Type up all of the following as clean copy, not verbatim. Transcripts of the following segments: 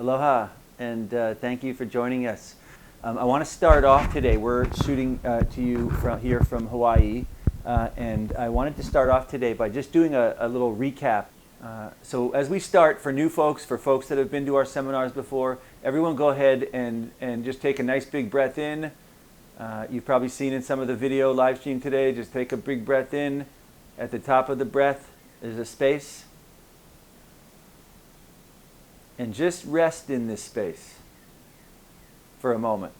Aloha, and thank you for joining us. I want to start off today. We're shooting to you from Hawaii, and I wanted to start off today by just doing a little recap. So as we start, for new folks, for folks that have been to our seminars before, everyone go ahead and just take a nice big breath in. You've probably seen in some of the video live stream today, just take a big breath in. At the top of the breath is a space. And just rest in this space for a moment.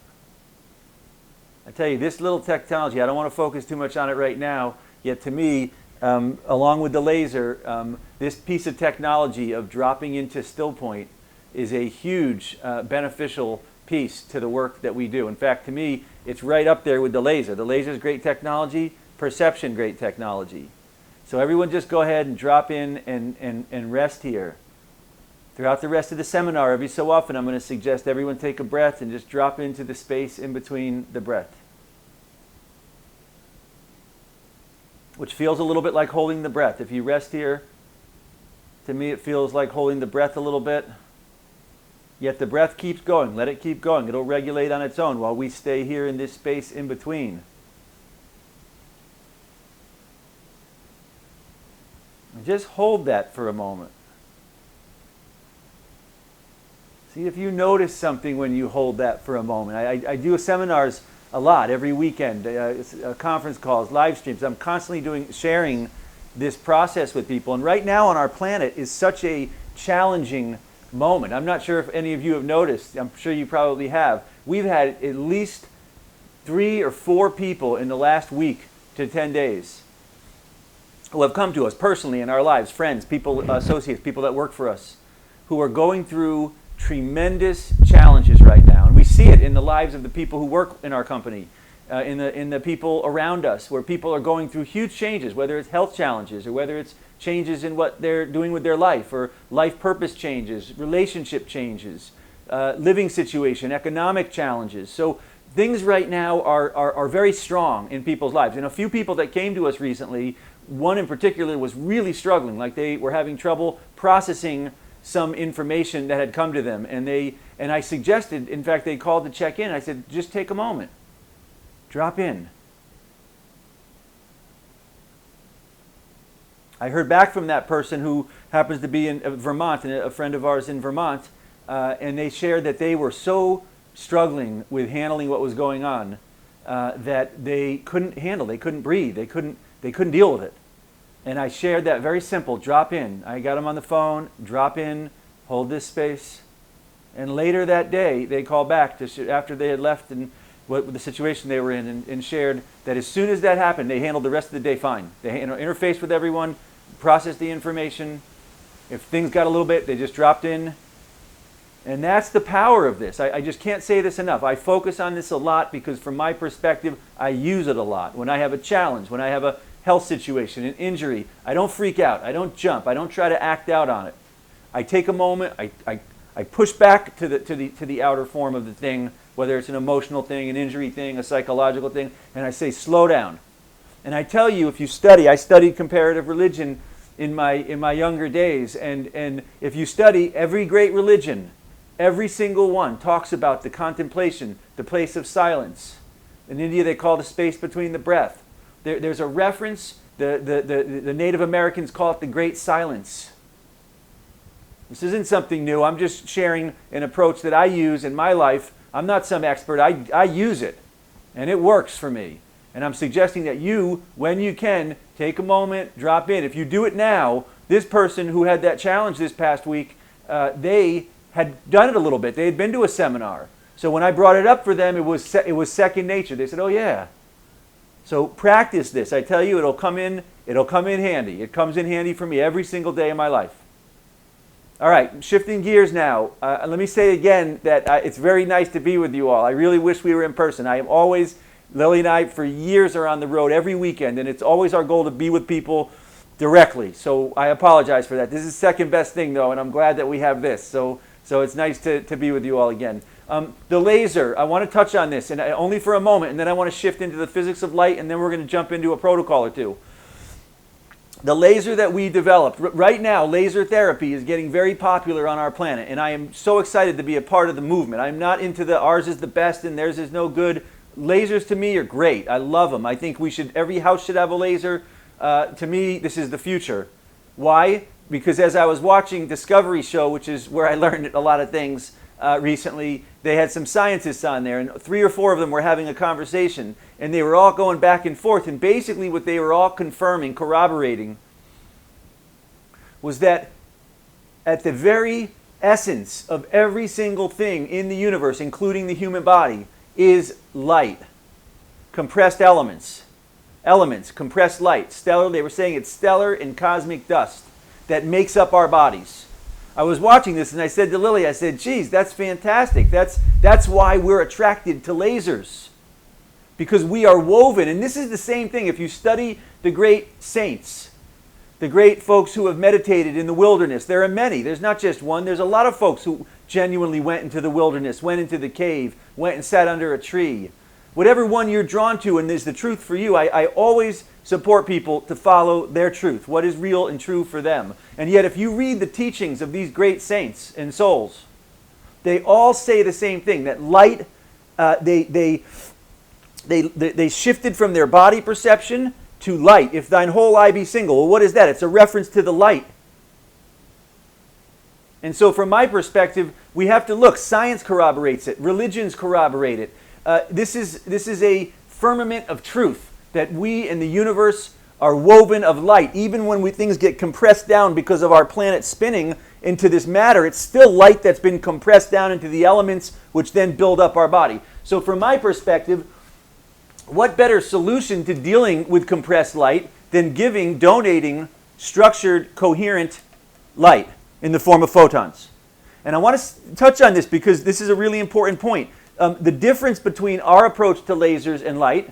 I tell you, this little technology, I don't want to focus too much on it right now, yet to me, along with the laser, this piece of technology of dropping into Stillpoint is a huge beneficial piece to the work that we do. In fact, to me, it's right up there with the laser. The laser is great technology, perception great technology. So everyone just go ahead and drop in and rest here. Throughout the rest of the seminar, every so often, I'm going to suggest everyone take a breath and just drop into the space in between the breath, which feels a little bit like holding the breath. If you rest here, to me it feels like holding the breath a little bit. Yet the breath keeps going. Let it keep going. It'll regulate on its own while we stay here in this space in between. And just hold that for a moment. See if you notice something when you hold that for a moment. I do seminars a lot every weekend, conference calls, live streams. I'm constantly sharing this process with people. And right now on our planet is such a challenging moment. I'm not sure if any of you have noticed. I'm sure you probably have. We've had at least 3 or 4 people in the last week to 10 days who have come to us personally in our lives, friends, people, associates, people that work for us, who are going through tremendous challenges right now, and we see it in the lives of the people who work in our company, in the people around us, where people are going through huge changes, whether it's health challenges or whether it's changes in what they're doing with their life, or life purpose changes, relationship changes, living situation, economic challenges. So things right now are very strong in people's lives. And a few people that came to us recently, one in particular was really struggling, like they were having trouble processing some information that had come to them, and I suggested, in fact, they called to check in. I said, just take a moment, drop in. I heard back from that person who happens to be in Vermont, and a friend of ours in Vermont, and they shared that they were so struggling with handling what was going on that they couldn't handle, they couldn't breathe, they couldn't deal with it. And I shared that very simple, drop in. I got them on the phone, drop in, hold this space. And later that day, they called back after they had left and what the situation they were in, and shared that as soon as that happened, they handled the rest of the day fine. They interfaced with everyone, processed the information. If things got a little bit, they just dropped in. And that's the power of this. I just can't say this enough. I focus on this a lot because from my perspective, I use it a lot. When I have a challenge, when I have a health situation, an injury, I don't freak out, I don't jump, I don't try to act out on it. I take a moment, I push back to the outer form of the thing, whether it's an emotional thing, an injury thing, a psychological thing, and I say slow down. And I tell you, if you study, I studied comparative religion in my younger days, and if you study every great religion, every single one talks about the contemplation, the place of silence. In India they call the space between the breath. There's a reference, the Native Americans call it the Great Silence. This isn't something new. I'm just sharing an approach that I use in my life. I'm not some expert. I use it, and it works for me. And I'm suggesting that you, when you can, take a moment, drop in. If you do it now, this person who had that challenge this past week, they had done it a little bit. They had been to a seminar. So when I brought it up for them, it was second nature. They said, oh yeah. So practice this. I tell you, it'll come in handy. It comes in handy for me every single day of my life. All right, shifting gears now. Let me say again that it's very nice to be with you all. I really wish we were in person. I am always, Lily and I for years are on the road every weekend, and it's always our goal to be with people directly. So I apologize for that. This is the second best thing though, and I'm glad that we have this. So it's nice to be with you all again. The laser, I want to touch on this, and only for a moment, and then I want to shift into the physics of light, and then we're going to jump into a protocol or two. The laser that we developed, right now, laser therapy is getting very popular on our planet, and I am so excited to be a part of the movement. I'm not into the ours is the best and theirs is no good. Lasers to me are great. I love them. I think every house should have a laser. To me, this is the future. Why? Because as I was watching Discovery Show, which is where I learned a lot of things recently, they had some scientists on there, and 3 or 4 of them were having a conversation, and they were all going back and forth, and basically what they were all confirming, corroborating, was that at the very essence of every single thing in the universe, including the human body, is light. Compressed elements. Compressed light. Stellar, they were saying it's stellar and cosmic dust that makes up our bodies. I was watching this and I said to Lily, I said, geez, that's fantastic. That's why we're attracted to lasers. Because we are woven, and this is the same thing. If you study the great saints, the great folks who have meditated in the wilderness, there are many. There's not just one. There's a lot of folks who genuinely went into the wilderness, went into the cave, went and sat under a tree. Whatever one you're drawn to and is the truth for you, I always support people to follow their truth, what is real and true for them. And yet if you read the teachings of these great saints and souls, they all say the same thing, that light, they shifted from their body perception to light. If thine whole eye be single. Well, what is that? It's a reference to the light. And so from my perspective, we have to look. Science corroborates it. Religions corroborate it. This is a firmament of truth that we in the universe are woven of light. Even when things get compressed down because of our planet spinning into this matter, it's still light that's been compressed down into the elements which then build up our body. So from my perspective, what better solution to dealing with compressed light than donating structured, coherent light in the form of photons? And I want to touch on this because this is a really important point. The difference between our approach to lasers and light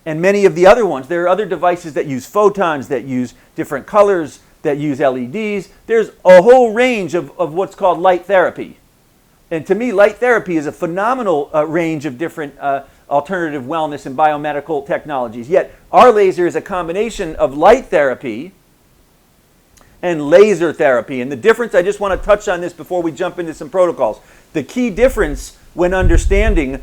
and many of the other ones, there are other devices that use photons, that use different colors, that use LEDs. There's a whole range of what's called light therapy. And to me, light therapy is a phenomenal range of different alternative wellness and biomedical technologies. Yet our laser is a combination of light therapy and laser therapy. And the difference, I just want to touch on this before we jump into some protocols. The key difference when understanding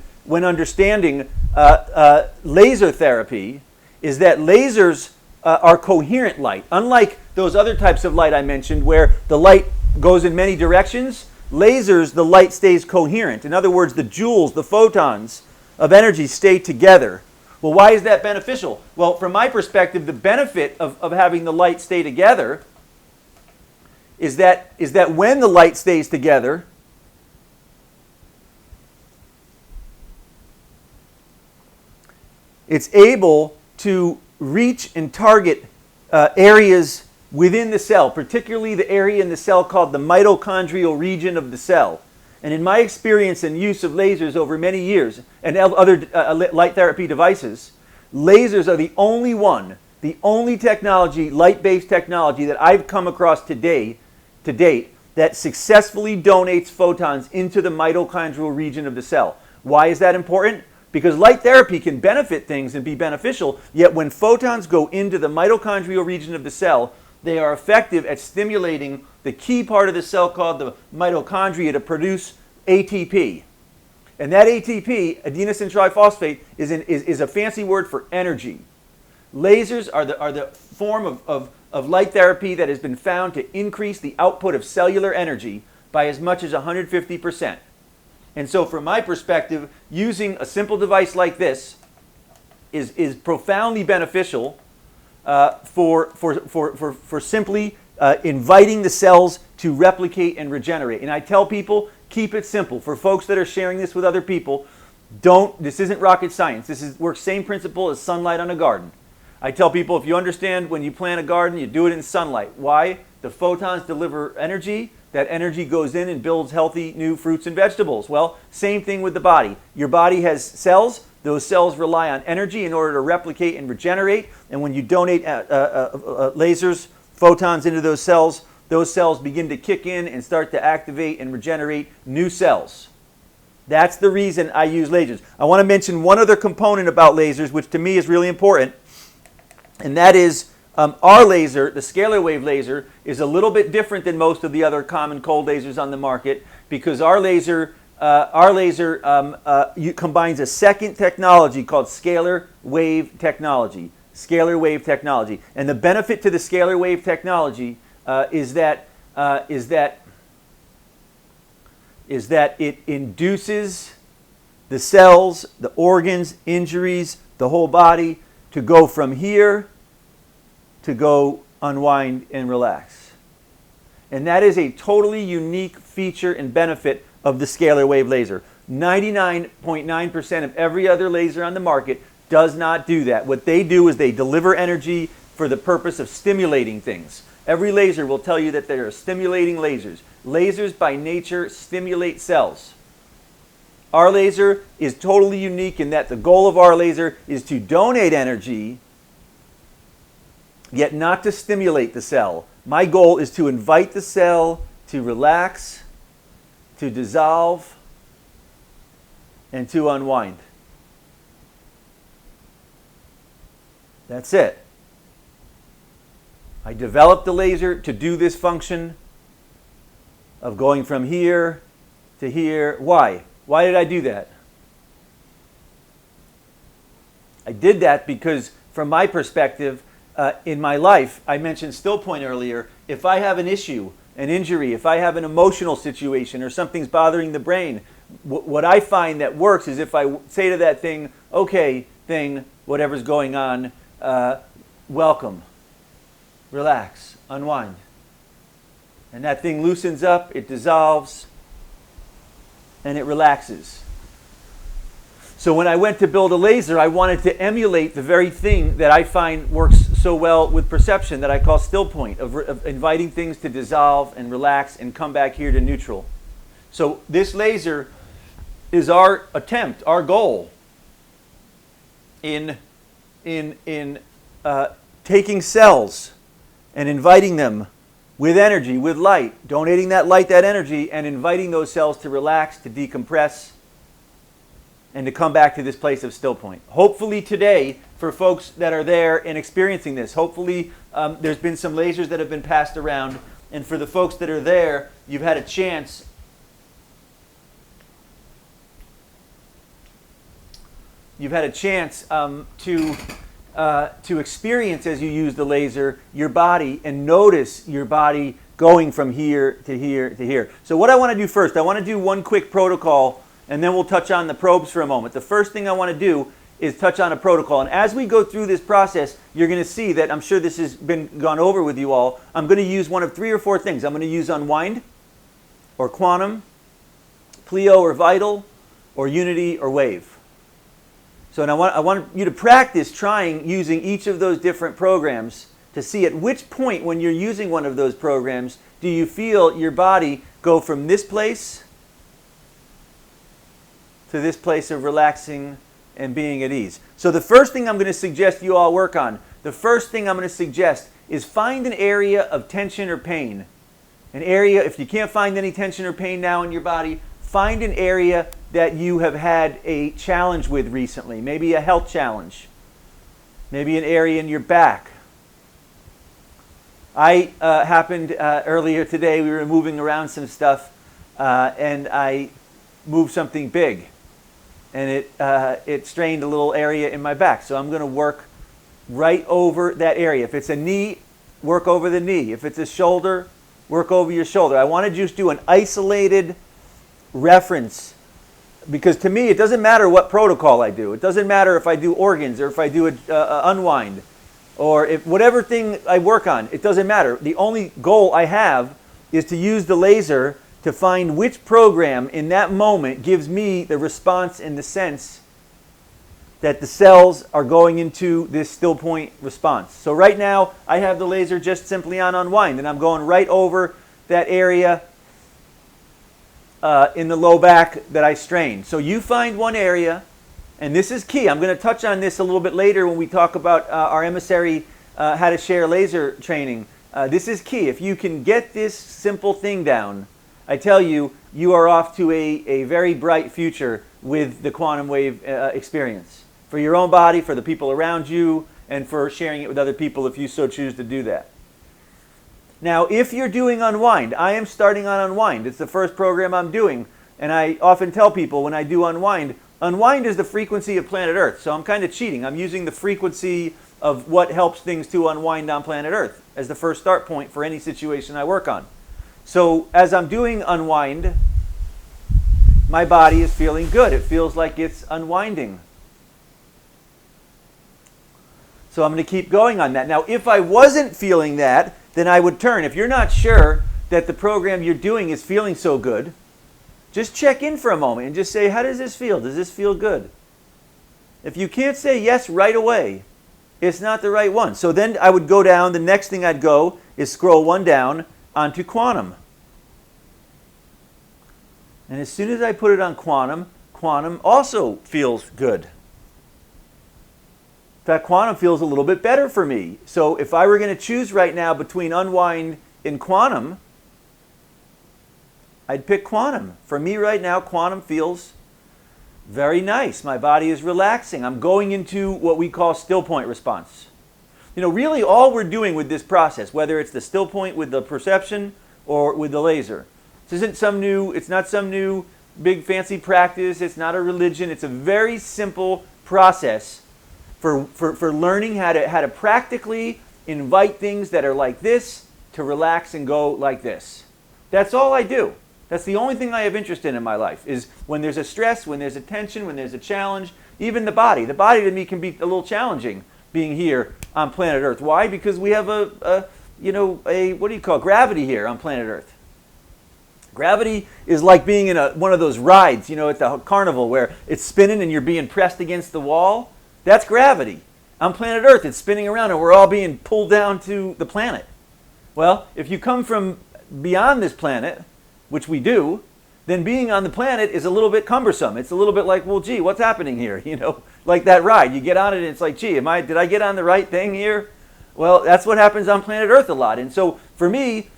laser therapy is that lasers are coherent light. Unlike those other types of light I mentioned where the light goes in many directions, lasers, the light stays coherent. In other words, the joules, the photons of energy stay together. Well, why is that beneficial? Well, from my perspective, the benefit of having the light stay together is that when the light stays together, it's able to reach and target areas within the cell, particularly the area in the cell called the mitochondrial region of the cell. And in my experience and use of lasers over many years and other light therapy devices, lasers are the only technology, light-based technology that I've come across to date that successfully donates photons into the mitochondrial region of the cell. Why is that important? Because light therapy can benefit things and be beneficial, yet when photons go into the mitochondrial region of the cell, they are effective at stimulating the key part of the cell called the mitochondria to produce ATP. And that ATP, adenosine triphosphate, is a fancy word for energy. Lasers are the form of light therapy that has been found to increase the output of cellular energy by as much as 150%. And so from my perspective, using a simple device like this is profoundly beneficial for simply inviting the cells to replicate and regenerate. And I tell people, keep it simple. For folks that are sharing this with other people, this isn't rocket science. Works same principle as sunlight on a garden. I tell people, if you understand when you plant a garden, you do it in sunlight. Why? The photons deliver energy. That energy goes in and builds healthy new fruits and vegetables. Well, same thing with the body. Your body has cells. Those cells rely on energy in order to replicate and regenerate. And when you donate lasers, photons into those cells begin to kick in and start to activate and regenerate new cells. That's the reason I use lasers. I want to mention one other component about lasers, which to me is really important, and that is Our laser, the scalar wave laser, is a little bit different than most of the other common cold lasers on the market because our laser combines a second technology called scalar wave technology. Scalar wave technology, and the benefit to the scalar wave technology is that it induces the cells, the organs, injuries, the whole body to go from here to go unwind and relax. And that is a totally unique feature and benefit of the scalar wave laser. 99.9% of every other laser on the market does not do that. What they do is they deliver energy for the purpose of stimulating things. Every laser will tell you that they are stimulating lasers. Lasers by nature stimulate cells. Our laser is totally unique in that the goal of our laser is to donate energy, yet not to stimulate the cell. My goal is to invite the cell to relax, to dissolve, and to unwind. That's it. I developed the laser to do this function of going from here to here. Why? Why did I do that? I did that because, from my perspective, in my life, I mentioned Stillpoint earlier, if I have an issue, an injury, if I have an emotional situation or something's bothering the brain, what I find that works is if I say to that thing, okay, thing, whatever's going on, welcome, relax, unwind. And that thing loosens up, it dissolves, and it relaxes. So when I went to build a laser, I wanted to emulate the very thing that I find works so well with perception that I call Stillpoint, of inviting things to dissolve and relax and come back here to neutral. So this laser is our attempt, our goal in taking cells and inviting them with energy, with light, donating that light, that energy, and inviting those cells to relax, to decompress, and to come back to this place of Stillpoint. Hopefully today, for folks that are there and experiencing this, hopefully there's been some lasers that have been passed around, and for the folks that are there, you've had a chance to experience, as you use the laser, your body and notice your body going from here to here to here. So what I want to do first, I want to do one quick protocol, and then we'll touch on the probes for a moment. The first thing I want to do is touch on a protocol. And as we go through this process, you're going to see that, I'm sure this has been gone over with you all, I'm going to use one of 3 or 4 things. I'm going to use unwind, or quantum, pleo or vital, or unity or wave. So and I want you to practice trying using each of those different programs to see at which point when you're using one of those programs do you feel your body go from this place to this place of relaxing and being at ease. So the first thing I'm going to suggest you all work on, the first thing I'm going to suggest is find an area of tension or pain. An area, if you can't find any tension or pain now in your body, find an area that you have had a challenge with recently, maybe a health challenge, maybe an area in your back. I happened earlier today, we were moving around some stuff, and I moved something big, and it strained a little area in my back. So I'm going to work right over that area. If it's a knee, work over the knee. If it's a shoulder, work over your shoulder. I want to just do an isolated reference, because to me it doesn't matter what protocol I do. It doesn't matter if I do organs or if I do a unwind or if whatever thing I work on, it doesn't matter. The only goal I have is to use the laser to find which program in that moment gives me the response and the sense that the cells are going into this still point response. So right now I have the laser just simply on unwind, and I'm going right over that area in the low back that I strained. So you find one area, and this is key. I'm going to touch on this a little bit later when we talk about our emissary how to share laser training. This is key. If you can get this simple thing down, I tell you, you are off to a very bright future with the quantum wave experience. For your own body, for the people around you, and for sharing it with other people if you so choose to do that. Now, if you're doing Unwind, I am starting on Unwind. It's the first program I'm doing. And I often tell people when I do Unwind, Unwind is the frequency of planet Earth. So I'm kind of cheating. I'm using the frequency of what helps things to unwind on planet Earth as the first start point for any situation I work on. So as I'm doing Unwind, my body is feeling good. It feels like it's unwinding. So I'm going to keep going on that. Now, if I wasn't feeling that, then I would turn. If you're not sure that the program you're doing is feeling so good, just check in for a moment and just say, how does this feel? Does this feel good? If you can't say yes right away, it's not the right one. So then I would go down. The next thing I'd go is scroll one down onto Quantum. And as soon as I put it on Quantum, Quantum also feels good. In fact, Quantum feels a little bit better for me. So if I were going to choose right now between Unwind and Quantum, I'd pick Quantum. For me right now, Quantum feels very nice. My body is relaxing. I'm going into what we call Stillpoint response. You know, really all we're doing with this process, whether it's the Stillpoint with the perception or with the laser, it's not some new big fancy practice. It's not a religion. It's a very simple process for learning how to practically invite things that are like this to relax and go like this. That's all I do. That's the only thing I have interest in my life, is when there's a stress, when there's a tension, when there's a challenge, even the body. The body to me can be a little challenging being here on planet Earth. Why? Because we have gravity here on planet Earth. Gravity is like being in one of those rides, at the carnival where it's spinning and you're being pressed against the wall. That's gravity. On planet Earth, it's spinning around and we're all being pulled down to the planet. Well, if you come from beyond this planet, which we do, then being on the planet is a little bit cumbersome. It's a little bit like, well, gee, what's happening here? Like that ride. You get on it and it's like, gee, did I get on the right thing here? Well, that's what happens on planet Earth a lot. And so for me,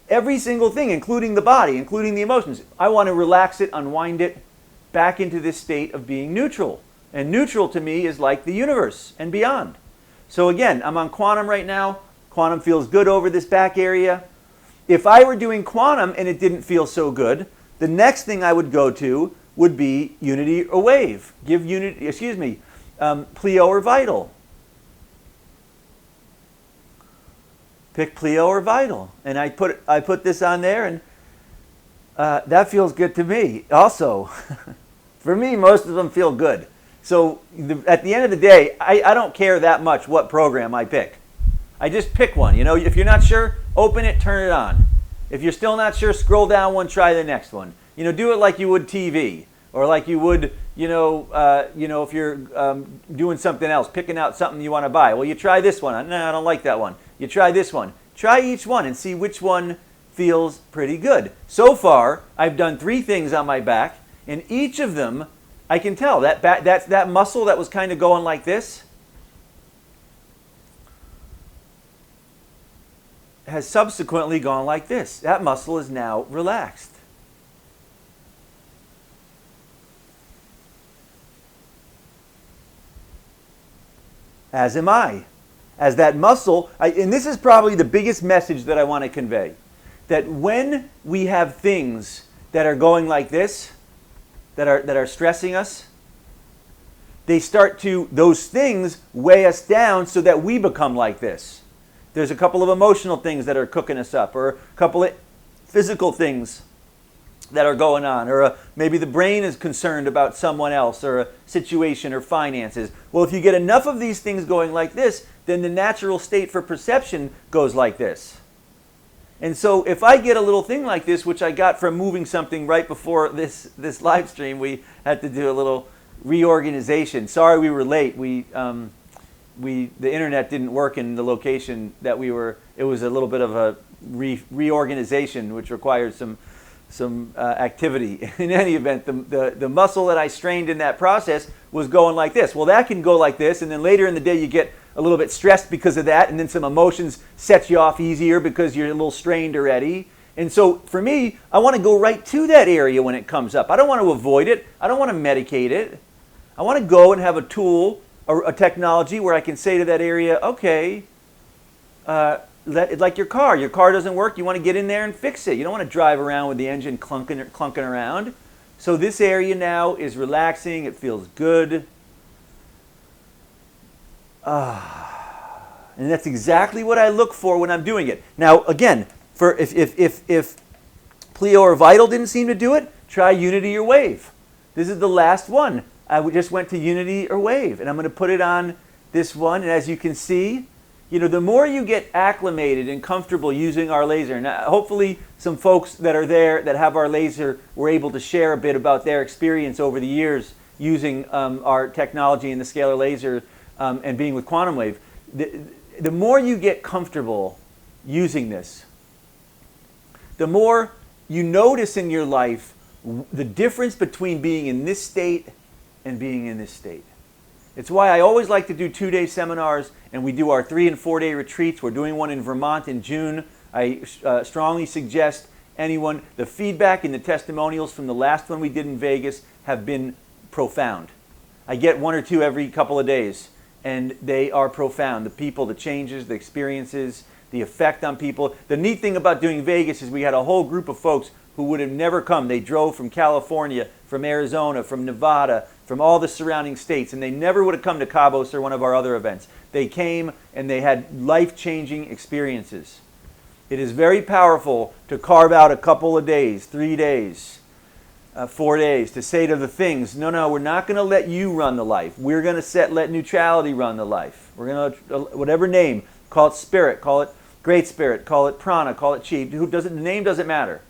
every single thing, including the body, including the emotions, I want to relax it, unwind it back into this state of being neutral. And neutral to me is like the universe and beyond. So again, I'm on Quantum right now. Quantum feels good over this back area. If I were doing Quantum and it didn't feel so good, the next thing I would go to would be Unity or Wave. Pleo or Vital. Pick Pleo or Vital. And I put this on there, and that feels good to me also. For me, most of them feel good. So at the end of the day, I don't care that much what program I pick. I just pick one. If you're not sure, open it, turn it on. If you're still not sure, scroll down one, try the next one. Do it like you would TV, or like you would, if you're doing something else, picking out something you want to buy. Well, you try this one. No, I don't like that one. You try this one. Try each one and see which one feels pretty good. So far, I've done 3 things on my back, and each of them, I can tell that muscle that was kind of going like this has subsequently gone like this. That muscle is now relaxed. As am I. As that muscle, and this is probably the biggest message that I want to convey, that when we have things that are going like this, that are stressing us, those things weigh us down so that we become like this. There's a couple of emotional things that are cooking us up, or a couple of physical things that are going on, or maybe the brain is concerned about someone else or a situation or finances. Well, if you get enough of these things going like this, then the natural state for perception goes like this. And so if I get a little thing like this, which I got from moving something right before this live stream, we had to do a little reorganization. Sorry we were late. The internet didn't work in the location that we were. It was a little bit of a reorganization, which required some activity. In any event, the muscle that I strained in that process was going like this. Well, that can go like this, and then later in the day you get a little bit stressed because of that, and then some emotions set you off easier because you're a little strained already. And so for me, I want to go right to that area when it comes up. I don't want to avoid it. I don't want to medicate it. I want to go and have a tool a technology where I can say to that area, okay, like your car doesn't work, you want to get in there and fix it. You don't want to drive around with the engine clunking around. So this area now is relaxing, it feels good. And that's exactly what I look for when I'm doing it. Now, again, for if Pleo or Vital didn't seem to do it, try Unity or Wave. This is the last one. I just went to Unity or Wave, and I'm going to put it on this one. And as you can see, the more you get acclimated and comfortable using our laser, and hopefully some folks that are there that have our laser were able to share a bit about their experience over the years using our technology in the scalar laser and being with quantum wave. The more you get comfortable using this, the more you notice in your life the difference between being in this state and being in this state. It's why I always like to do 2-day seminars, and we do our 3- and 4-day retreats. We're doing one in Vermont in June. I strongly suggest anyone, the feedback and the testimonials from the last one we did in Vegas have been profound. I get 1 or 2 every couple of days, and they are profound. The people, the changes, the experiences, the effect on people. The neat thing about doing Vegas is we had a whole group of folks who would have never come. They drove from California, from Arizona, from Nevada, from all the surrounding states, and they never would have come to Cabos or one of our other events. They came and they had life-changing experiences. It is very powerful to carve out a couple of days, 3 days, 4 days, to say to the things, no, we're not going to let you run the life. We're going to let neutrality run the life. We're going to, whatever name, call it spirit, call it great spirit, call it prana, call it chi. The name doesn't matter.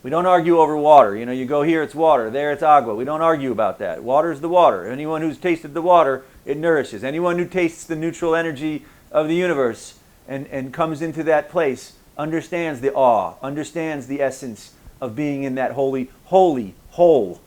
We don't argue over water. You go here, it's water. There, it's agua. We don't argue about that. Water's the water. Anyone who's tasted the water, it nourishes. Anyone who tastes the neutral energy of the universe and comes into that place understands the awe, understands the essence of being in that holy, whole.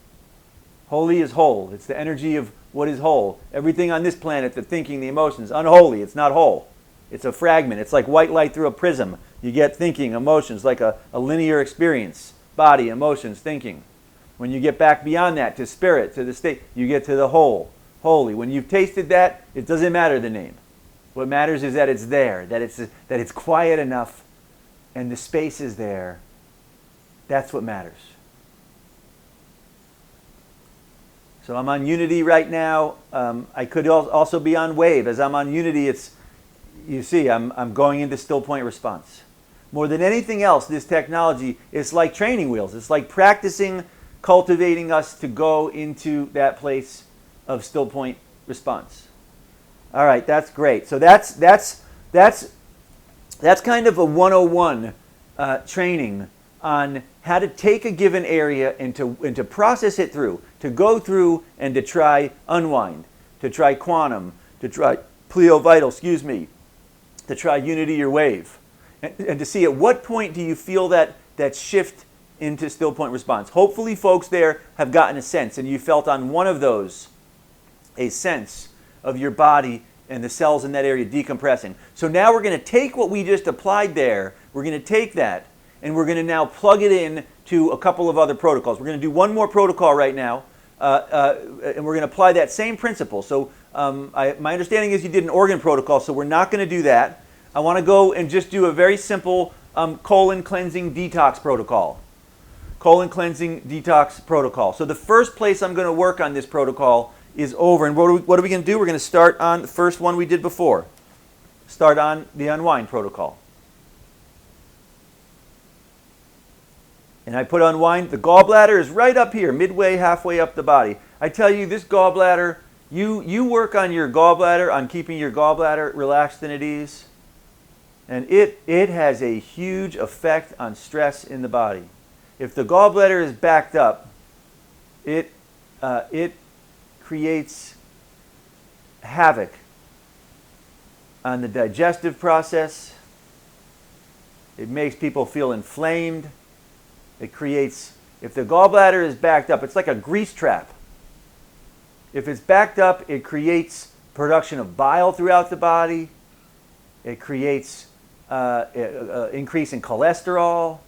Holy is whole. It's the energy of what is whole. Everything on this planet, the thinking, the emotions, unholy. It's not whole. It's a fragment. It's like white light through a prism. You get thinking, emotions, like a linear experience. Body, emotions, thinking. When you get back beyond that to spirit, to the state, you get to the whole, holy. When you've tasted that, it doesn't matter the name. What matters is that it's there, that it's quiet enough and the space is there. That's what matters. So I'm on Unity right now. I could also be on Wave. As I'm on Unity, you see, I'm going into Stillpoint response. More than anything else, this technology is like training wheels. It's like practicing, cultivating us to go into that place of Stillpoint response. All right, that's great. So that's kind of a 101 training on how to take a given area and to process it through, to go through and to try unwind, to try quantum, to try Pleo Vital, to try Unity or Wave. And to see at what point do you feel that shift into Stillpoint response. Hopefully folks there have gotten a sense, and you felt on one of those a sense of your body and the cells in that area decompressing. So now we're going to take what we just applied there, we're going to take that, and we're going to now plug it in to a couple of other protocols. We're going to do one more protocol right now, and we're going to apply that same principle. So my understanding is you did an organ protocol, so we're not going to do that. I want to go and just do a very simple colon cleansing detox protocol. Colon cleansing detox protocol. So the first place I'm going to work on this protocol is over. And what are we going to do? We're going to start on the first one we did before. Start on the unwind protocol. And I put unwind. The gallbladder is right up here, midway, halfway up the body. I tell you, this gallbladder, you work on your gallbladder, on keeping your gallbladder relaxed and at ease. And it has a huge effect on stress in the body. If the gallbladder is backed up, it creates havoc on the digestive process. It makes people feel inflamed. It creates, if the gallbladder is backed up, it's like a grease trap. If it's backed up, it creates production of bile throughout the body. It creates increase in cholesterol.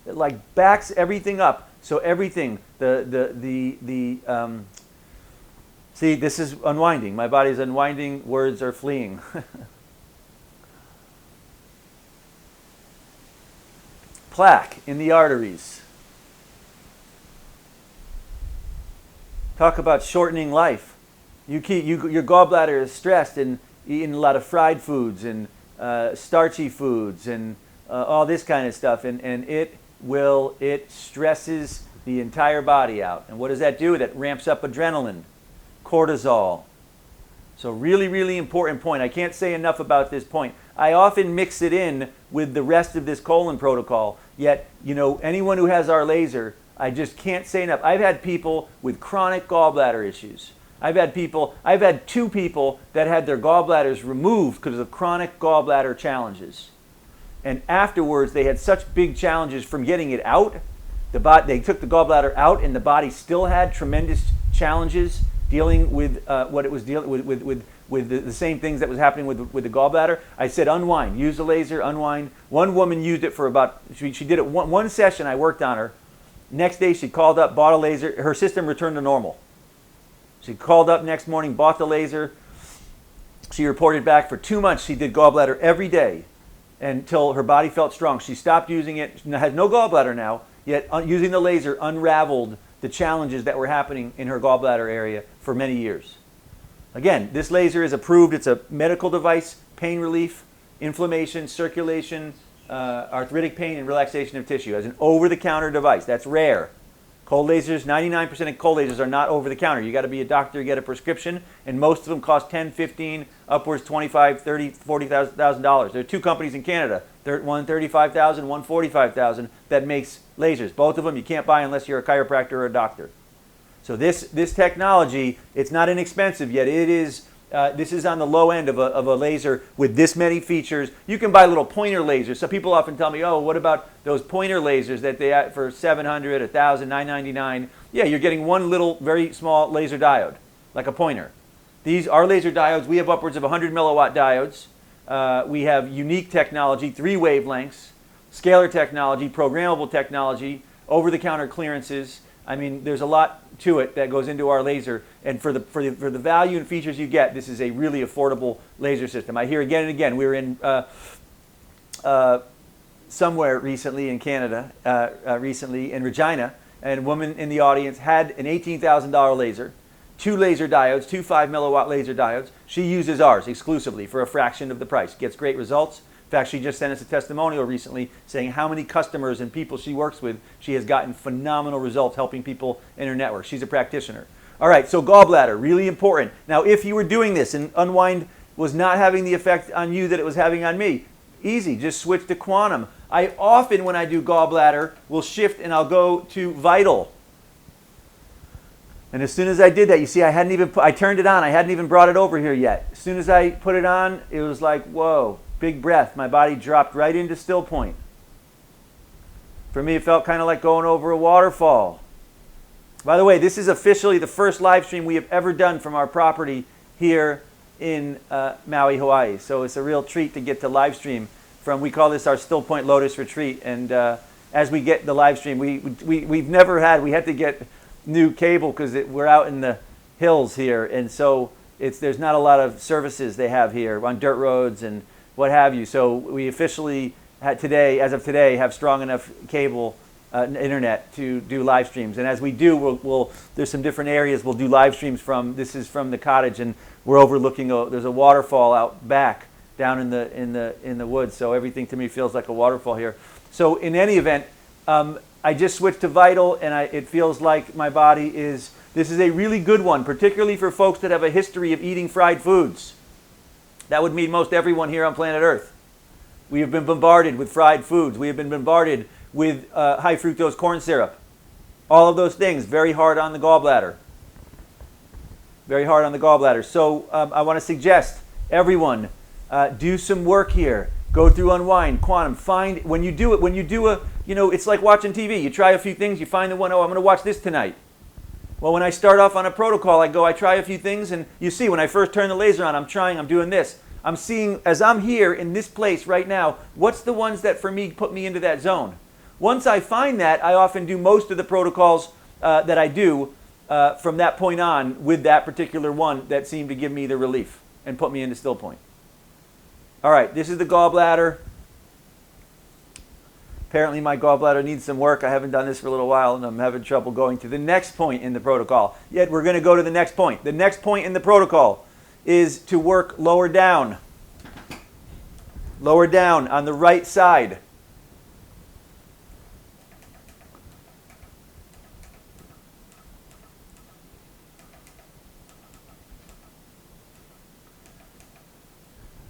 It like backs everything up. So everything, the See, this is unwinding. My body's unwinding. Words are fleeing. Plaque in the arteries. Talk about shortening life. Your gallbladder is stressed and eating a lot of fried foods and starchy foods and all this kind of stuff, and it stresses the entire body out. And what does that do? That ramps up adrenaline, cortisol. So really, really important point. I can't say enough about this point. I often mix it in with the rest of this colon protocol, yet, anyone who has our laser, I just can't say enough. I've had people with chronic gallbladder issues. I've had 2 people that had their gallbladders removed because of chronic gallbladder challenges. And afterwards, they had such big challenges from getting it out. They took the gallbladder out, and the body still had tremendous challenges dealing with what it was dealing with the same things that was happening with the gallbladder. I said unwind, use the laser, unwind. One woman used it for she did it one session. I worked on her. Next day, she called up, bought a laser. Her system returned to normal. She called up next morning, bought the laser. She reported back for 2 months. She did gallbladder every day until her body felt strong. She stopped using it. She has no gallbladder now, yet using the laser unraveled the challenges that were happening in her gallbladder area for many years. Again, this laser is approved. It's a medical device, pain relief, inflammation, circulation, arthritic pain, and relaxation of tissue as an over-the-counter device. That's rare. Cold lasers, 99% of cold lasers are not over-the-counter. You got to be a doctor to get a prescription, and most of them cost $10, $15, upwards $25,000, $30,000, $40,000. There are 2 companies in Canada, one $35,000, one $45,000, that makes lasers. Both of them you can't buy unless you're a chiropractor or a doctor. So this technology, it's not inexpensive yet. It is. This is on the low end of a laser with this many features. You can buy little pointer lasers. So people often tell me, oh, what about those pointer lasers that they have for $700, $1,000, $999? Yeah, you're getting one little very small laser diode, like a pointer. Our laser diodes, we have upwards of 100 milliwatt diodes. We have unique technology, 3 wavelengths, scalar technology, programmable technology, over-the-counter clearances. I mean, there's a lot to it that goes into our laser, and for the value and features you get, this is a really affordable laser system. I hear again and again. We were in somewhere recently in Canada, recently in Regina, and a woman in the audience had an $18,000 laser, 2 laser diodes, 2 5 milliwatt laser diodes. She uses ours exclusively for a fraction of the price. Gets great results. In fact, she just sent us a testimonial recently saying how many customers and people she works with, she has gotten phenomenal results helping people in her network. She's a practitioner. All right, so gallbladder, really important. Now, if you were doing this and unwind was not having the effect on you that it was having on me, easy, just switch to quantum. I often, when I do gallbladder, will shift and I'll go to vital. And as soon as I did that, you see, I turned it on. I hadn't even brought it over here yet. As soon as I put it on, it was like, whoa. Big breath. My body dropped right into Stillpoint. For me, it felt kind of like going over a waterfall. By the way, this is officially the first live stream we have ever done from our property here in Maui, Hawaii. So it's a real treat to get to live stream from, we call this our Stillpoint Lotus Retreat. And as we get the live stream, we had to get new cable because we're out in the hills here. And so there's not a lot of services they have here on dirt roads and what have you. So we officially as of today, have strong enough cable internet to do live streams. And as we do, there's some different areas we'll do live streams from. This is from the cottage, and we're overlooking there's a waterfall out back down in the woods. So everything to me feels like a waterfall here. So in any event, I just switched to vital, and it feels like my body this is a really good one, particularly for folks that have a history of eating fried foods. That would mean most everyone here on planet Earth. We have been bombarded with fried foods. We have been bombarded with high fructose corn syrup. All of those things, very hard on the gallbladder. Very hard on the gallbladder. So I want to suggest everyone do some work here. Go through Unwind, Quantum. Find, when you do it's like watching TV. You try a few things, you find the one, I'm going to watch this tonight. Well, when I start off on a protocol, I try a few things, and you see, when I first turn the laser on, I'm doing this. I'm seeing, as I'm here in this place right now, what's the ones that for me put me into that zone. Once I find that, I often do most of the protocols that I do from that point on with that particular one that seemed to give me the relief and put me into Stillpoint. All right, this is the gallbladder. Apparently my gallbladder needs some work. I haven't done this for a little while and I'm having trouble going to the next point in the protocol. Yet we're going to go to the next point. The next point in the protocol is to work lower down. Lower down on the right side.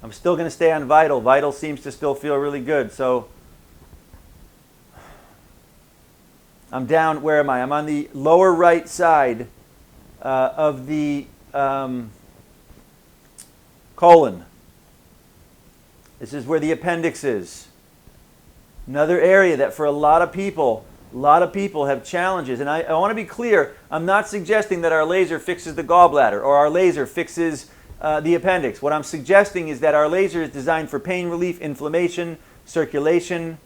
I'm still going to stay on vital. Vital seems to still feel really good. So I'm down, where am I? I'm on the lower right side of the colon. This is where the appendix is. Another area that for a lot of people have challenges. And I want to be clear, I'm not suggesting that our laser fixes the gallbladder or our laser fixes the appendix. What I'm suggesting is that our laser is designed for pain relief, inflammation, circulation,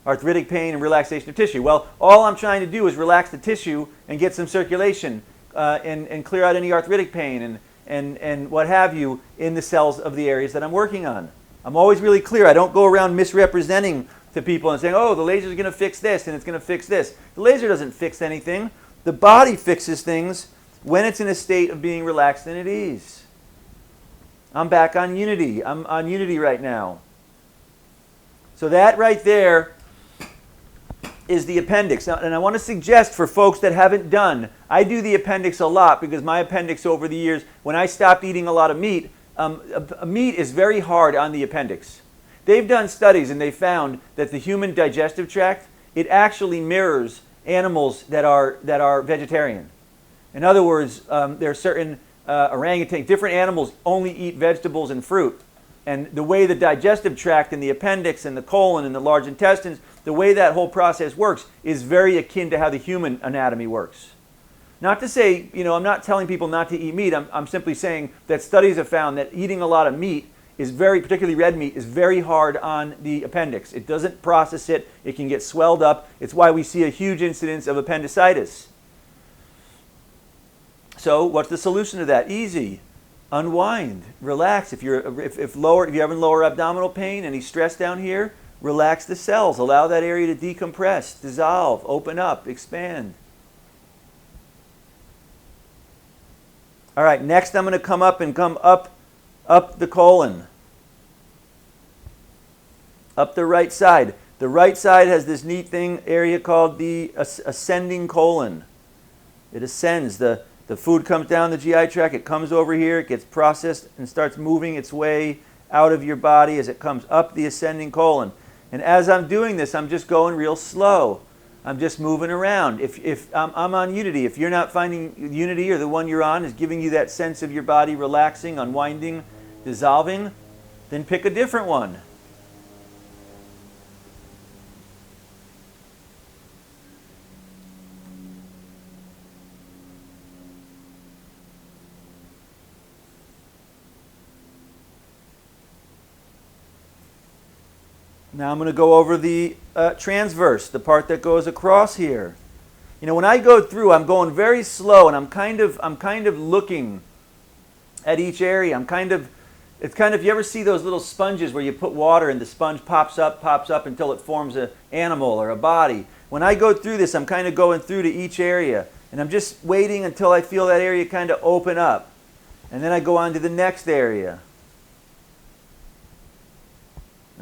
arthritic pain, and relaxation of tissue. Well, all I'm trying to do is relax the tissue and get some circulation and clear out any arthritic pain and what have you in the cells of the areas that I'm working on. I'm always really clear. I don't go around misrepresenting to people and saying, oh, the laser is going to fix this and it's going to fix this. The laser doesn't fix anything. The body fixes things when it's in a state of being relaxed and at ease. I'm back on unity. I'm on unity right now. So that right there is the appendix. Now, and I want to suggest for folks that haven't done, I do the appendix a lot because my appendix over the years, when I stopped eating a lot of meat, meat is very hard on the appendix. They've done studies and they found that the human digestive tract, it actually mirrors animals that are vegetarian. In other words, there are certain orangutan, different animals only eat vegetables and fruit. And the way the digestive tract and the appendix and the colon and the large intestines, the way that whole process works is very akin to how the human anatomy works. Not to say, I'm not telling people not to eat meat. I'm simply saying that studies have found that eating a lot of meat is particularly red meat, is very hard on the appendix. It doesn't process it. It can get swelled up. It's why we see a huge incidence of appendicitis. So what's the solution to that? Easy. Unwind. Relax. If you're having lower abdominal pain, any stress down here, relax the cells. Allow that area to decompress, dissolve, open up, expand. All right, next I'm going to come up the colon. Up the right side. The right side has this neat area called the ascending colon. It ascends. The food comes down the GI tract, it comes over here, it gets processed and starts moving its way out of your body as it comes up the ascending colon. And as I'm doing this, I'm just going real slow. I'm just moving around. If I'm on unity, if you're not finding unity or the one you're on is giving you that sense of your body relaxing, unwinding, dissolving, then pick a different one. Now I'm going to go over the transverse, the part that goes across here. When I go through, I'm going very slow, and I'm kind of looking at each area. It's kind of, you ever see those little sponges where you put water and the sponge pops up until it forms an animal or a body. When I go through this, I'm kind of going through to each area, and I'm just waiting until I feel that area kind of open up. And then I go on to the next area.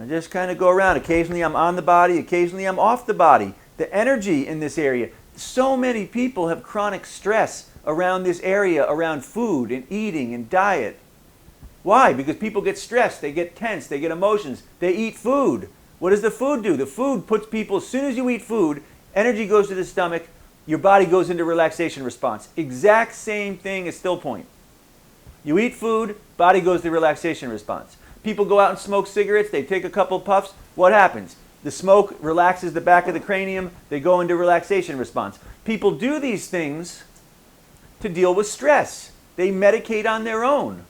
I just kind of go around. Occasionally I'm on the body, occasionally I'm off the body. The energy in this area. So many people have chronic stress around this area, around food and eating and diet. Why? Because people get stressed, they get tense, they get emotions, they eat food. What does the food do? The food puts people, as soon as you eat food, energy goes to the stomach, your body goes into relaxation response. Exact same thing as Stillpoint. You eat food, body goes to relaxation response. People go out and smoke cigarettes, they take a couple puffs, what happens? The smoke relaxes the back of the cranium, they go into relaxation response. People do these things to deal with stress. They medicate on their own.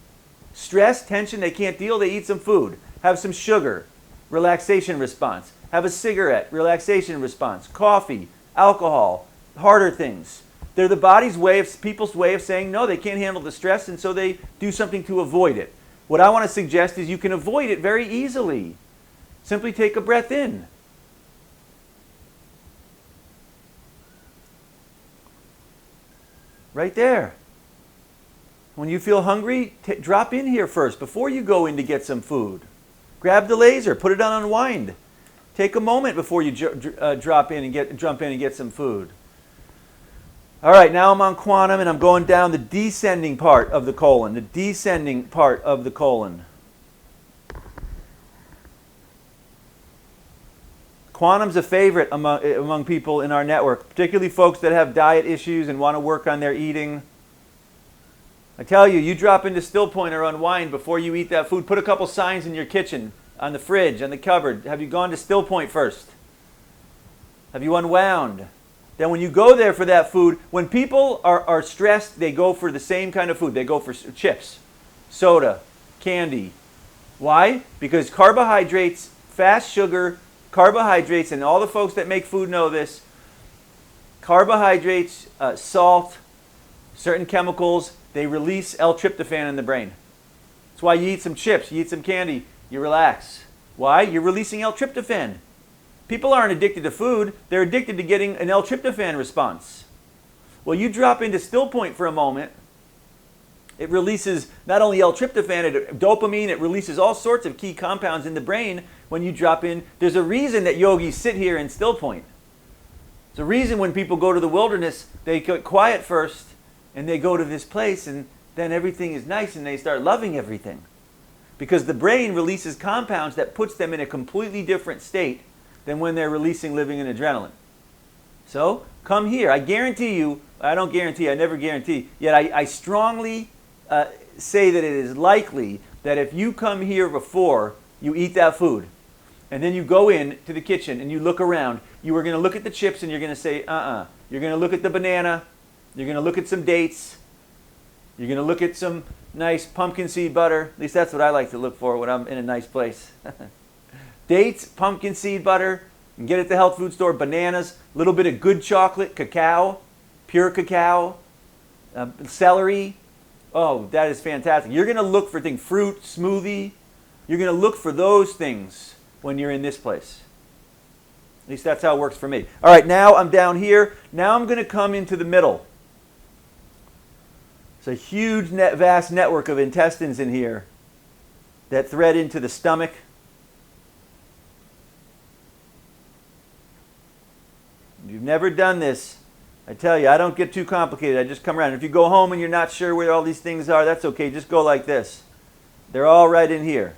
Stress, tension, they can't deal, they eat some food, have some sugar, relaxation response. Have a cigarette, relaxation response. Coffee, alcohol, harder things. They're the body's way of, people's way of saying no, they can't handle the stress, and so they do something to avoid it. What I want to suggest is you can avoid it very easily. Simply take a breath in. Right there. When you feel hungry, drop in here first before you go in to get some food. Grab the laser, put it on unwind. Take a moment before you jump in and get some food. All right, now I'm on quantum and I'm going down the descending part of the colon. The descending part of the colon. Quantum's a favorite among people in our network, particularly folks that have diet issues and want to work on their eating. I tell you, you drop into Stillpoint or unwind before you eat that food. Put a couple signs in your kitchen, on the fridge, on the cupboard. Have you gone to Stillpoint first? Have you unwound? Then when you go there for that food, when people are stressed, they go for the same kind of food. They go for chips, soda, candy. Why? Because carbohydrates, fast sugar, carbohydrates, and all the folks that make food know this, carbohydrates, salt, certain chemicals, they release L-tryptophan in the brain. That's why you eat some chips, you eat some candy, you relax. Why? You're releasing L-tryptophan. People aren't addicted to food, they're addicted to getting an L-tryptophan response. Well, you drop into Stillpoint for a moment, it releases not only L-tryptophan, dopamine, it releases all sorts of key compounds in the brain when you drop in. There's a reason that yogis sit here in Stillpoint. There's a reason when people go to the wilderness, they get quiet first, and they go to this place, and then everything is nice, and they start loving everything. Because the brain releases compounds that puts them in a completely different state than when they're releasing living and adrenaline. So, come here. I guarantee you, I don't guarantee, I never guarantee, yet I strongly say that it is likely that if you come here before you eat that food, and then you go in to the kitchen and you look around, you are going to look at the chips and you're going to say, You're going to look at the banana, you're going to look at some dates, you're going to look at some nice pumpkin seed butter. At least that's what I like to look for when I'm in a nice place. Dates, pumpkin seed butter, you can get it at the health food store, bananas, a little bit of good chocolate, cacao, pure cacao, celery. Oh, that is fantastic. You're going to look for things, fruit, smoothie. You're going to look for those things when you're in this place. At least that's how it works for me. All right, now I'm down here. Now I'm going to come into the middle. It's a huge, vast network of intestines in here that thread into the stomach. If you've never done this, I tell you, I don't get too complicated. I just come around. If you go home and you're not sure where all these things are, that's okay. Just go like this. They're all right in here.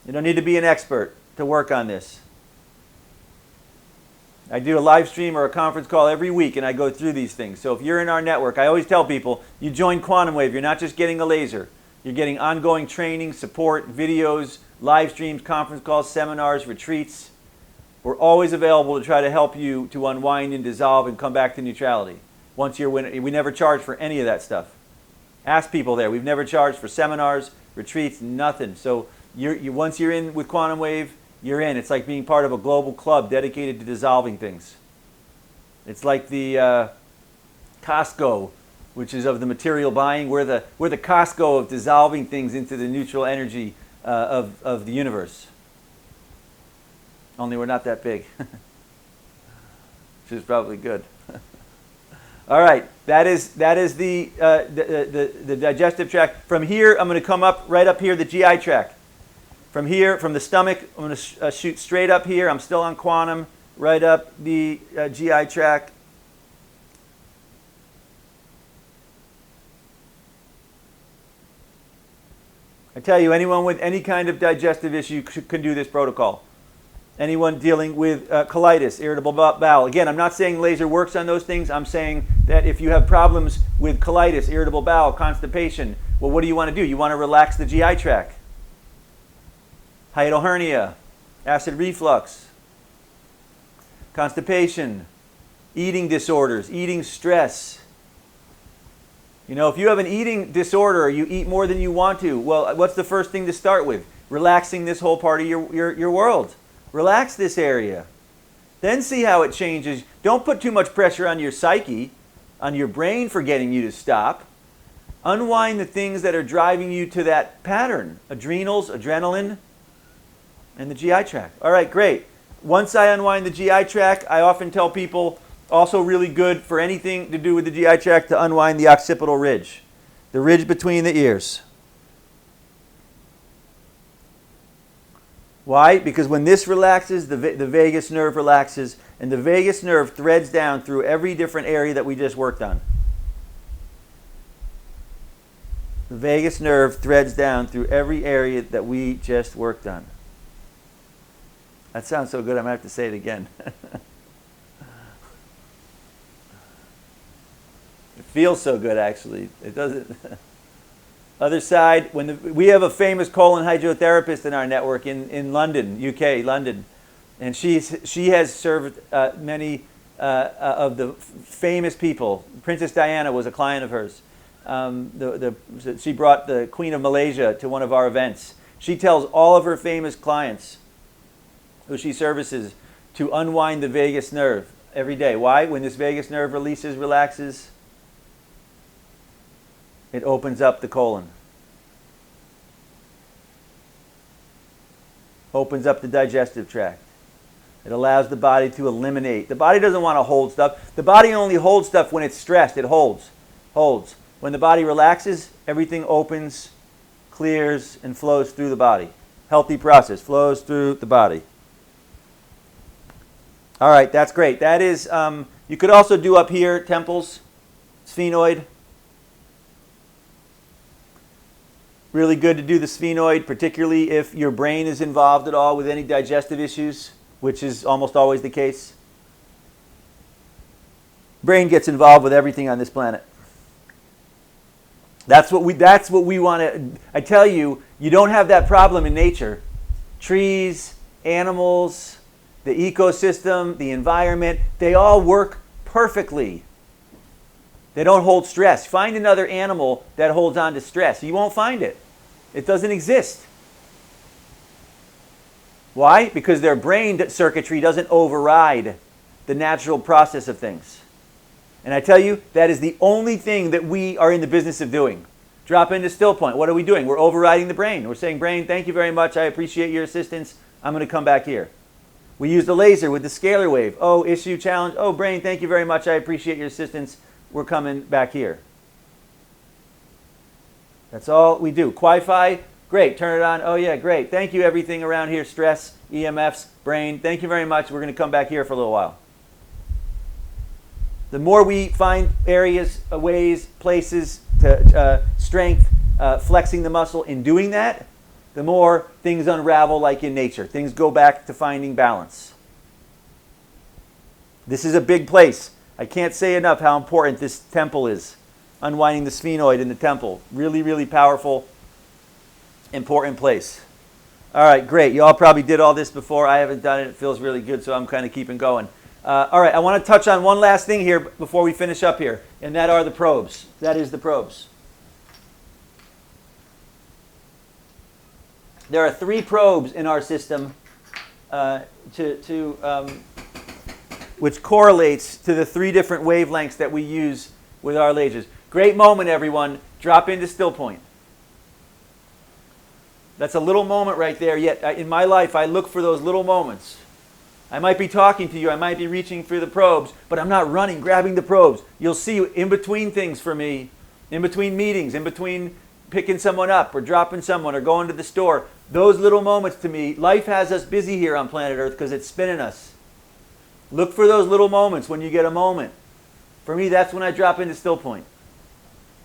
You don't need to be an expert to work on this. I do a live stream or a conference call every week, and I go through these things. So if you're in our network, I always tell people, you join Quantum Wave. You're not just getting a laser. You're getting ongoing training, support, videos, live streams, conference calls, seminars, retreats. We're always available to try to help you to unwind and dissolve and come back to neutrality. Once you're winning, we never charge for any of that stuff. Ask people there. We've never charged for seminars, retreats, nothing. So once you're in with Quantum Wave, you're in. It's like being part of a global club dedicated to dissolving things. It's like the Costco, which is of the material buying. We're the Costco of dissolving things into the neutral energy of the universe. Only we're not that big, which is probably good. All right, that is the digestive tract. From here, I'm going to come up right up here, the GI tract. From here, from the stomach, I'm going to shoot straight up here. I'm still on quantum, right up the GI tract. I tell you, anyone with any kind of digestive issue can do this protocol. Anyone dealing with colitis, irritable bowel. Again, I'm not saying laser works on those things. I'm saying that if you have problems with colitis, irritable bowel, constipation, well, what do you want to do? You want to relax the GI tract. Hiatal hernia, acid reflux, constipation, eating disorders, eating stress. You know, if you have an eating disorder or you eat more than you want to, well, what's the first thing to start with? Relaxing this whole part of your world. Relax this area. Then see how it changes. Don't put too much pressure on your psyche. on your brain for getting you to stop. Unwind the things that are driving you to that pattern. Adrenals, adrenaline, and the GI tract. All right, great. Once I unwind the GI tract, I often tell people, also really good for anything to do with the GI tract, to unwind the occipital ridge, the ridge between the ears. Why? Because when this relaxes, the vagus nerve relaxes, and the vagus nerve threads down through every different area that we just worked on. The vagus nerve threads down through every area that we just worked on. That sounds so good, I'm going to have to say it again. It feels so good, actually. It doesn't. Other side, we have a famous colon hydrotherapist in our network in London, UK, London. And she has served many of the famous people. Princess Diana was a client of hers. She brought the Queen of Malaysia to one of our events. She tells all of her famous clients who she services to unwind the vagus nerve every day. Why? When this vagus nerve relaxes, it opens up the colon. Opens up the digestive tract. It allows the body to eliminate. The body doesn't want to hold stuff. The body only holds stuff when it's stressed. It holds. When the body relaxes, everything opens, clears, and flows through the body. Healthy process. Flows through the body. All right, that's great. That is, you could also do up here, temples, sphenoid. Really good to do the sphenoid, particularly if your brain is involved at all with any digestive issues, which is almost always the case. Brain gets involved with everything on this planet. That's what we want to. I tell you, you don't have that problem in nature. Trees, animals, the ecosystem, the environment, they all work perfectly. They don't hold stress. Find another animal that holds on to stress. You won't find it. It doesn't exist. Why? Because their brain circuitry doesn't override the natural process of things. And I tell you, that is the only thing that we are in the business of doing. Drop into Stillpoint. What are we doing? We're overriding the brain. We're saying, brain, thank you very much. I appreciate your assistance. I'm going to come back here. We use the laser with the scalar wave. Oh, issue, challenge. Oh, brain, thank you very much. I appreciate your assistance. We're coming back here. That's all we do. Wi-Fi, great. Turn it on. Oh, yeah, great. Thank you, everything around here. Stress, EMFs, brain. Thank you very much. We're going to come back here for a little while. The more we find areas, ways, places to strength, flexing the muscle in doing that, the more things unravel like in nature. Things go back to finding balance. This is a big place. I can't say enough how important this temple is. Unwinding the sphenoid in the temple. Really, really powerful, important place. All right, great. You all probably did all this before. I haven't done it. It feels really good, so I'm kind of keeping going. All right, I want to touch on one last thing here before we finish up here, and that are the probes. That is the probes. There are 3 probes in our system which correlates to the 3 different wavelengths that we use with our lasers. Great moment, everyone. Drop into Stillpoint. That's a little moment right there. Yet in my life, I look for those little moments. I might be talking to you. I might be reaching for the probes, but I'm not running, grabbing the probes. You'll see in between things for me, in between meetings, in between picking someone up or dropping someone or going to the store. Those little moments to me, life has us busy here on planet Earth because it's spinning us. Look for those little moments when you get a moment. For me, that's when I drop into Stillpoint.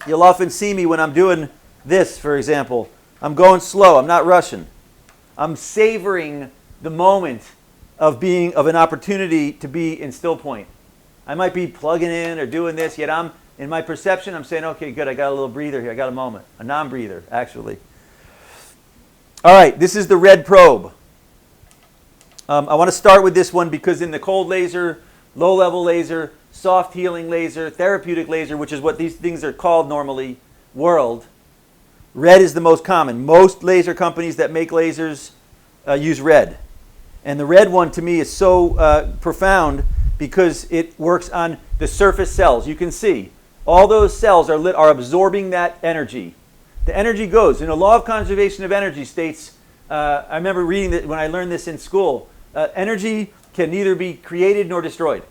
You'll often see me when I'm doing this, for example. I'm going slow. I'm not rushing. I'm savoring the moment of an opportunity to be in Stillpoint. I might be plugging in or doing this, yet in my perception, I'm saying, okay, good, I got a little breather here. I got a moment. A non-breather, actually. All right, this is the red probe. I want to start with this one because in the cold laser, low-level laser, soft healing laser, therapeutic laser, which is what these things are called normally, world, red is the most common. Most laser companies that make lasers use red. And the red one to me is so profound because it works on the surface cells. You can see all those cells are absorbing that energy. The energy goes. And the law of conservation of energy states, I remember reading that when I learned this in school, energy can neither be created nor destroyed,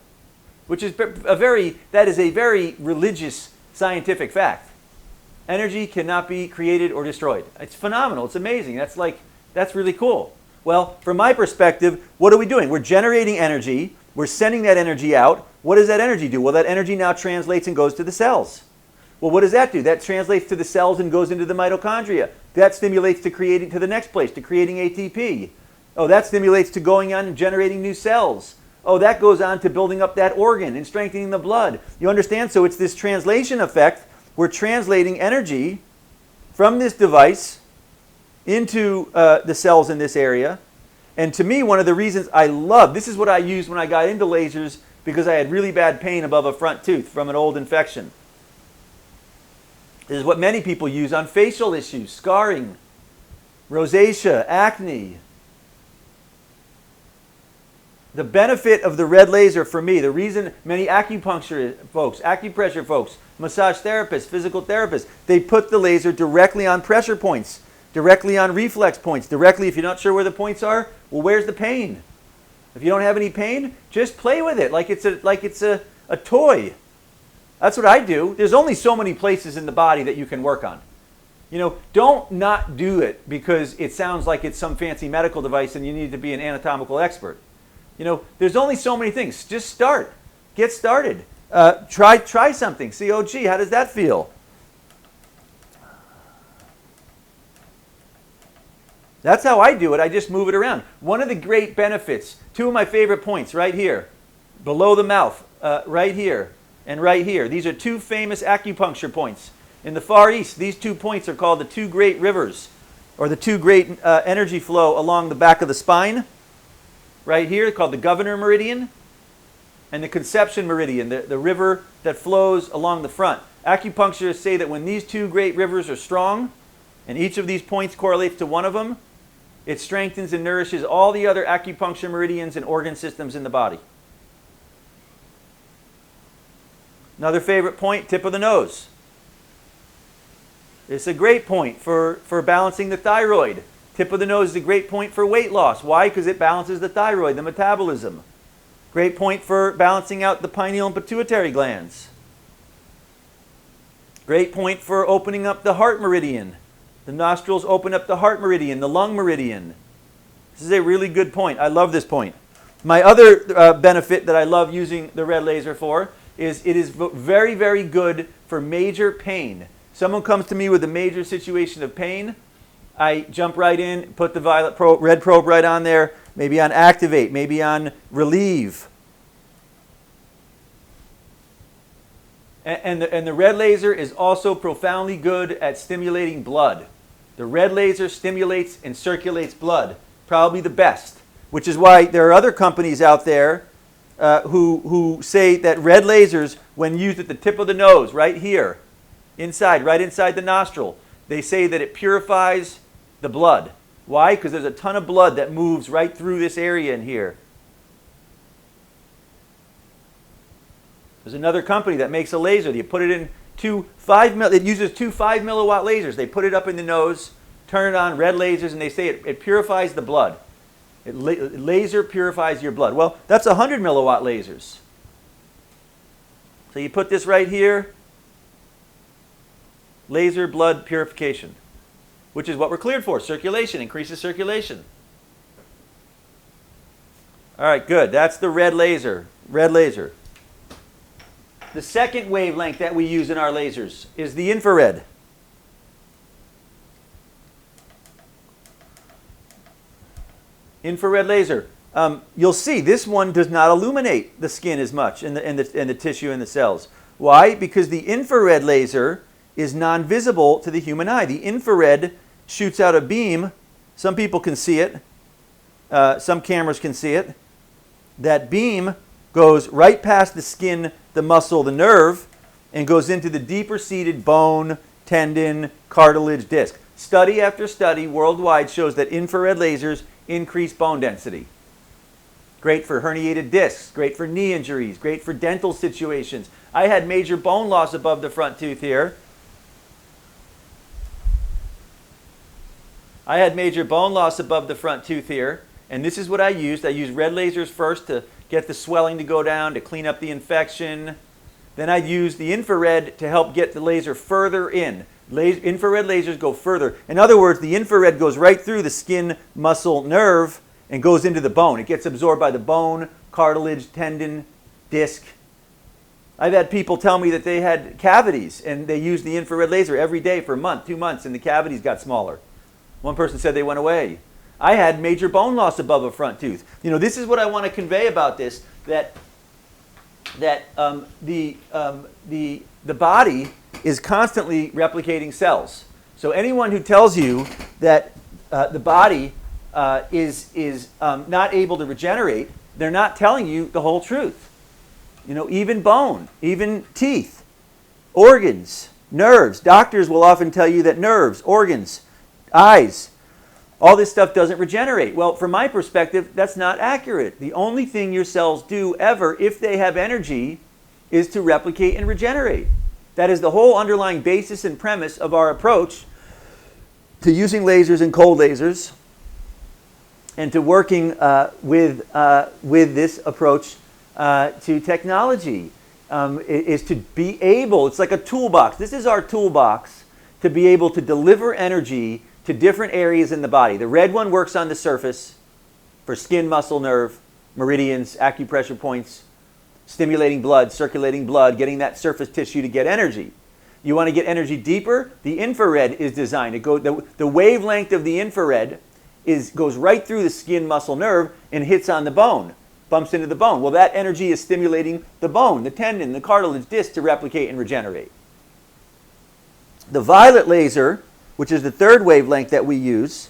which is that is a very religious scientific fact. Energy cannot be created or destroyed. It's phenomenal. It's amazing. That's really cool. Well, from my perspective, what are we doing? We're generating energy. We're sending that energy out. What does that energy do? Well, that energy now translates and goes to the cells. Well, what does that do? That translates to the cells and goes into the mitochondria. That stimulates to the next place, to creating ATP. Oh, that stimulates to going on and generating new cells. Oh, that goes on to building up that organ and strengthening the blood. You understand? So it's this translation effect. We're translating energy from this device into the cells in this area. And to me, one of the reasons I love, this is what I used when I got into lasers because I had really bad pain above a front tooth from an old infection. This is what many people use on facial issues, scarring, rosacea, acne. The benefit of the red laser for me, the reason many acupuncture folks, acupressure folks, massage therapists, physical therapists, they put the laser directly on pressure points, directly on reflex points, directly, if you're not sure where the points are, well, where's the pain? If you don't have any pain, just play with it like it's a toy. That's what I do. There's only so many places in the body that you can work on. You know, don't not do it because it sounds like it's some fancy medical device and you need to be an anatomical expert. You know, there's only so many things. Just start. Get started. Try something. See, oh, gee, how does that feel? That's how I do it. I just move it around. One of the great benefits, two of my favorite points right here, below the mouth, right here, and right here. These are two famous acupuncture points. In the Far East, these 2 points are called the two great rivers, or the two great energy flow along the back of the spine. Right here, called the Governor Meridian, and the Conception Meridian, the river that flows along the front. Acupuncturists say that when these two great rivers are strong, and each of these points correlates to one of them, it strengthens and nourishes all the other acupuncture meridians and organ systems in the body. Another favorite point, tip of the nose. It's a great point for balancing the thyroid. Tip of the nose is a great point for weight loss. Why? Because it balances the thyroid, the metabolism. Great point for balancing out the pineal and pituitary glands. Great point for opening up the heart meridian. The nostrils open up the heart meridian, the lung meridian. This is a really good point. I love this point. My other benefit that I love using the red laser for is it is very, very good for major pain. Someone comes to me with a major situation of pain, I jump right in, put the red probe right on there, maybe on activate, maybe on relieve. And the red laser is also profoundly good at stimulating blood. The red laser stimulates and circulates blood, probably the best, which is why there are other companies out there who say that red lasers, when used at the tip of the nose, right here, right inside the nostril, they say that it purifies the blood. Why? Because there's a ton of blood that moves right through this area in here. There's another company that makes a laser. You put it in it uses two 5 milliwatt lasers. They put it up in the nose, turn it on, red lasers, and they say it purifies the blood. Laser purifies your blood. Well, that's 100 milliwatt lasers. So you put this right here, laser blood purification, which is what we're cleared for. Circulation, increases circulation. All right, good. That's the red laser. Red laser. The second wavelength that we use in our lasers is the infrared. Infrared laser. You'll see this one does not illuminate the skin as much in the tissue and the cells. Why? Because the infrared laser is non-visible to the human eye. The infrared shoots out a beam. Some people can see it. Some cameras can see it. That beam goes right past the skin, the muscle, the nerve, and goes into the deeper seated bone, tendon, cartilage, disc. Study after study worldwide shows that infrared lasers increase bone density. great for herniated discs, great for knee injuries, great for dental situations. I had major bone loss above the front tooth here. I had major bone loss above the front tooth here, and this is what I used. I used red lasers first to get the swelling to go down, to clean up the infection. Then I'd use the infrared to help get the laser further in. Infrared lasers go further. In other words, the infrared goes right through the skin, muscle, nerve, and goes into the bone. It gets absorbed by the bone, cartilage, tendon, disc. I've had people tell me that they had cavities, and they used the infrared laser every day for a month, 2 months, and the cavities got smaller. One person said they went away. I had major bone loss above a front tooth. You know, this is what I want to convey about this, that the body is constantly replicating cells. So anyone who tells you that the body is not able to regenerate, they're not telling you the whole truth. You know, even bone, even teeth, organs, nerves. Doctors will often tell you that nerves, organs, eyes, all this stuff doesn't regenerate. Well, from my perspective, that's not accurate. The only thing your cells do ever, if they have energy, is to replicate and regenerate. That is the whole underlying basis and premise of our approach to using lasers and cold lasers, and to working with this approach to technology, is to be able, it's like a toolbox. This is our toolbox to be able to deliver energy to different areas in the body. The red one works on the surface for skin, muscle, nerve, meridians, acupressure points, stimulating blood, circulating blood, getting that surface tissue to get energy. You want to get energy deeper? The infrared is designed to go, the wavelength of the infrared goes right through the skin, muscle, nerve and hits on the bone, bumps into the bone. Well, that energy is stimulating the bone, the tendon, the cartilage, disc to replicate and regenerate. The violet laser, which is the third wavelength that we use,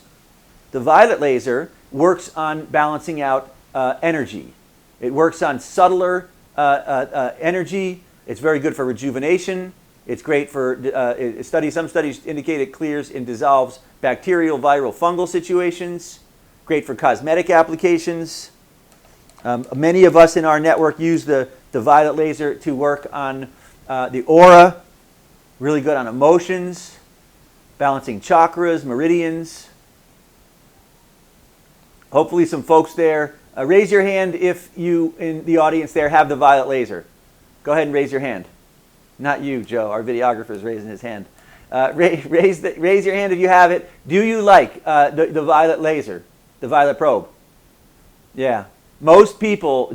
the violet laser works on balancing out energy. It works on subtler energy. It's very good for rejuvenation. It's great for some studies indicate it clears and dissolves bacterial, viral, fungal situations. Great for cosmetic applications. Many of us in our network use the violet laser to work on the aura. Really good on emotions, balancing chakras, meridians. Hopefully some folks there. Raise your hand if you in the audience there have the violet laser. Go ahead and raise your hand. Not you, Joe. Our videographer is raising his hand. Raise your hand if you have it. Do you like the violet laser, the violet probe? Yeah. Most people,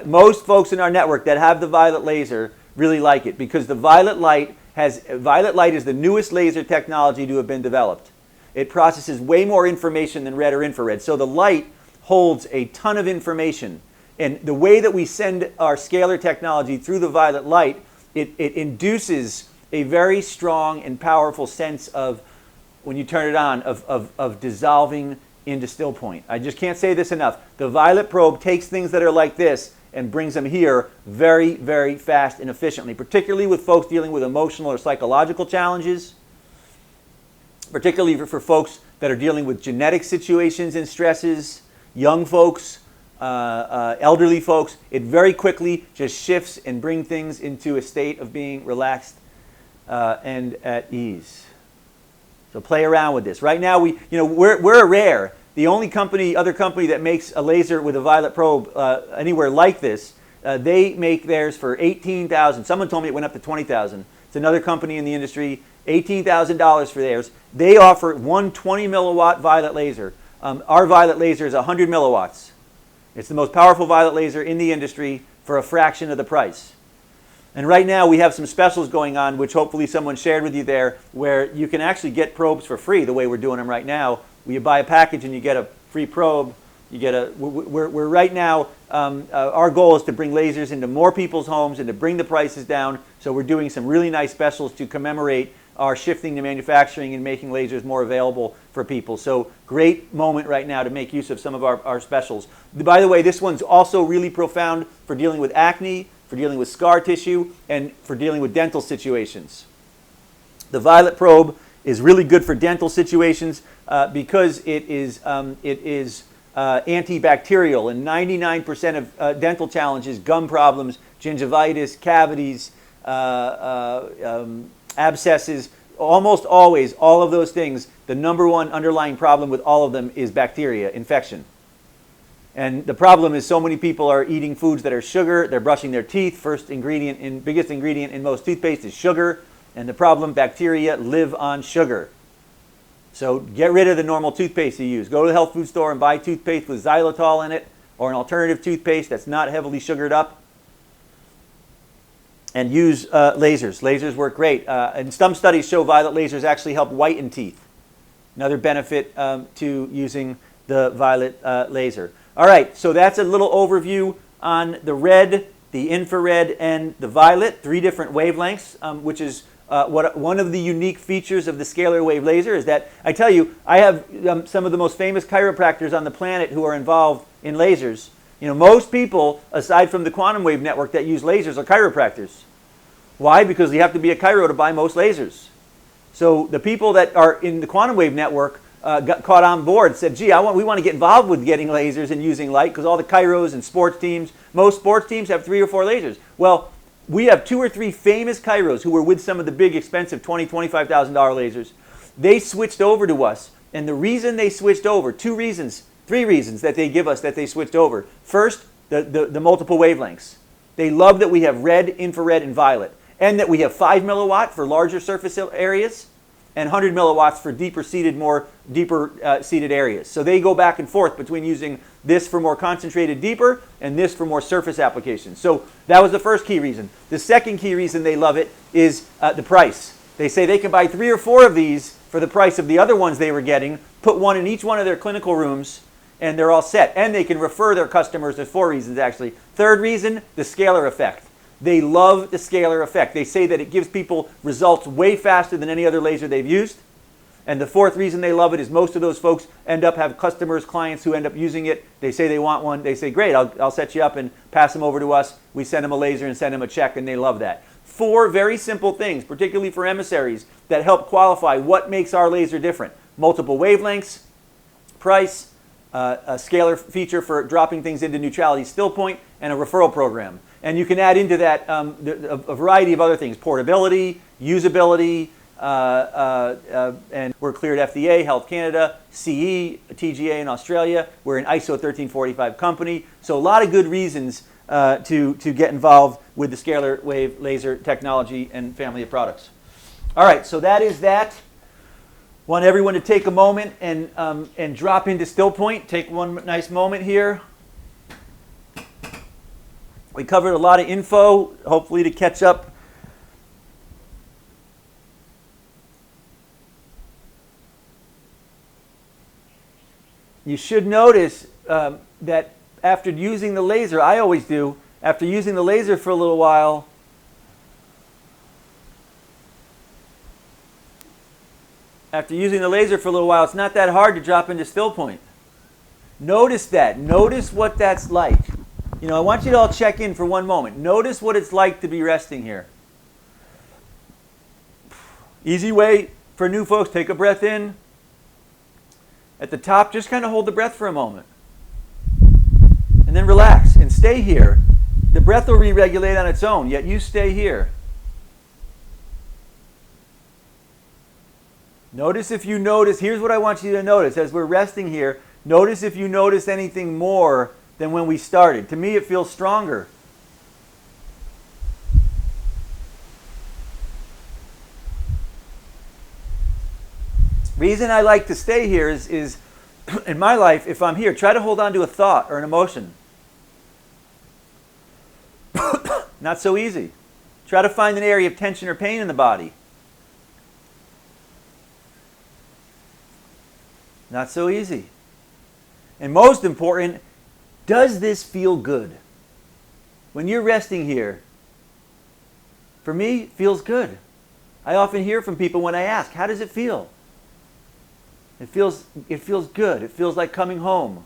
most folks in our network that have the violet laser really like it, because the violet light is the newest laser technology to have been developed. It processes way more information than red or infrared. So the light holds a ton of information. And the way that we send our scalar technology through the violet light, it induces a very strong and powerful sense of, when you turn it on, of dissolving into Stillpoint. I just can't say this enough. The violet probe takes things that are like this and brings them here very, very fast and efficiently, particularly with folks dealing with emotional or psychological challenges, particularly for folks that are dealing with genetic situations and stresses, young folks, elderly folks. It very quickly just shifts and brings things into a state of being relaxed and at ease. So play around with this. Right now, we're a rare. The only other company that makes a laser with a violet probe anywhere like this, they make theirs for $18,000. Someone told me it went up to $20,000. It's another company in the industry, $18,000 for theirs. They offer one 20 milliwatt violet laser. Our violet laser is 100 milliwatts. It's the most powerful violet laser in the industry for a fraction of the price. And right now we have some specials going on, which hopefully someone shared with you there, where you can actually get probes for free the way we're doing them right now. You buy a package and you get a free probe. We're right now, our goal is to bring lasers into more people's homes and to bring the prices down. So we're doing some really nice specials to commemorate our shifting to manufacturing and making lasers more available for people. So great moment right now to make use of some of our specials. By the way, this one's also really profound for dealing with acne, for dealing with scar tissue, and for dealing with dental situations. The violet probe is really good for dental situations because it is antibacterial, and 99% of dental challenges, gum problems, gingivitis, cavities, abscesses, almost always, all of those things, the number one underlying problem with all of them is bacteria, infection. And the problem is so many people are eating foods that are sugar, they're brushing their teeth, biggest ingredient in most toothpaste is sugar, and the problem, bacteria live on sugar. So get rid of the normal toothpaste you use. Go to the health food store and buy toothpaste with xylitol in it, or an alternative toothpaste that's not heavily sugared up. And use lasers. Lasers work great. And some studies show violet lasers actually help whiten teeth. Another benefit to using the violet laser. All right, so that's a little overview on the red, the infrared, and the violet. 3 different wavelengths, which is one of the unique features of the scalar wave laser is that, I tell you, I have some of the most famous chiropractors on the planet who are involved in lasers. You know, most people, aside from the quantum wave network that use lasers, are chiropractors. Why? Because you have to be a chiro to buy most lasers. So the people that are in the quantum wave network got caught on board and said, gee, we want to get involved with getting lasers and using light, because all the chiros and sports teams, most sports teams have 3 or 4 lasers. Well, we have 2 or 3 famous chiros who were with some of the big expensive $20,000, $25,000 lasers. They switched over to us, and the reason they switched over, 3 reasons that they give us that they switched over. First, the multiple wavelengths. They love that we have red, infrared, and violet, and that we have 5 milliwatt for larger surface areas and 100 milliwatts for deeper seated areas. So they go back and forth between using this for more concentrated, deeper, and this for more surface applications. So that was the first key reason. The second key reason they love it is the price. They say they can buy 3 or 4 of these for the price of the other ones they were getting, put one in each one of their clinical rooms, and they're all set. And they can refer their customers. There's 4 reasons, actually. Third reason, the scalar effect. They love the scalar effect. They say that it gives people results way faster than any other laser they've used. And the 4th reason they love it is most of those folks have customers, clients who end up using it. They say they want one. They say, great, I'll set you up and pass them over to us. We send them a laser and send them a check, and they love that. 4 very simple things, particularly for emissaries, that help qualify what makes our laser different. Multiple wavelengths, price, a scalar feature for dropping things into neutrality, Stillpoint, and a referral program. And you can add into that a variety of other things: portability, usability, and we're cleared FDA, Health Canada, CE, TGA in Australia. We're an ISO 1345 company. So a lot of good reasons to get involved with the scalar wave laser technology and family of products. All right, so that is that. Want everyone to take a moment and drop into Stillpoint. Take one nice moment here. We covered a lot of info, hopefully to catch up. You should notice that after using the laser, I always do, after using the laser for a little while, it's not that hard to drop into Stillpoint. Notice that. Notice what that's like. You know, I want you to all check in for one moment. Notice what it's like to be resting here. Easy way for new folks, take a breath in. At the top, just kind of hold the breath for a moment. And then relax and stay here. The breath will re-regulate on its own, yet you stay here. Notice if you notice, here's what I want you to notice as we're resting here. Notice if you notice anything more than when we started. To me, it feels stronger. Reason I like to stay here is in my life, if I'm here, try to hold on to a thought or an emotion. Not so easy. Try to find an area of tension or pain in the body. Not so easy. And most important, does this feel good? When you're resting here, for me, it feels good. I often hear from people when I ask, how does it feel? It feels good. It feels like coming home.